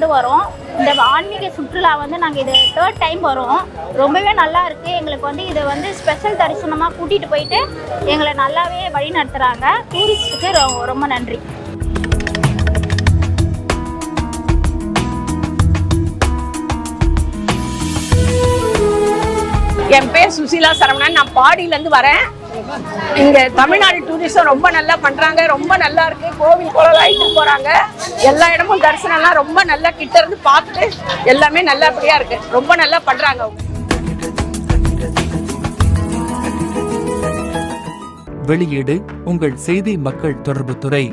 இருந்து வரோம். இந்த ஆன்மீக சுற்றுலா வந்து நாங்கள் இது 3rd டைம் வரோம். ரொம்பவே நல்லா இருக்குது. எங்களுக்கு வந்து இது வந்து ஸ்பெஷல் தரிசனமாக கூட்டிகிட்டு போயிட்டு எங்களை நல்லாவே வழி நடத்துகிறாங்க. டூரிஸ்ட்டுக்கு ரொம்ப நன்றி. என் பேர் சுசீலா சரவணன். நான் பாடியிலேருந்து வரேன். இங்கே தமிழ்நாடு டூரிஸ்டும் ரொம்ப நல்லா பண்ணுறாங்க. ரொம்ப நல்லா இருக்கு. கோவில் கோலெல்லாம் ஆகிட்டு போகிறாங்க. எல்லா இடமும் தரிசனம்லாம் ரொம்ப நல்லா கிட்ட இருந்து பார்த்துட்டு எல்லாமே நல்லபடியாக இருக்கு. ரொம்ப நல்லா பண்ணுறாங்க அவங்க. வெளியீடு உங்கள் செய்தி மக்கள் தொடர்புத்துறை.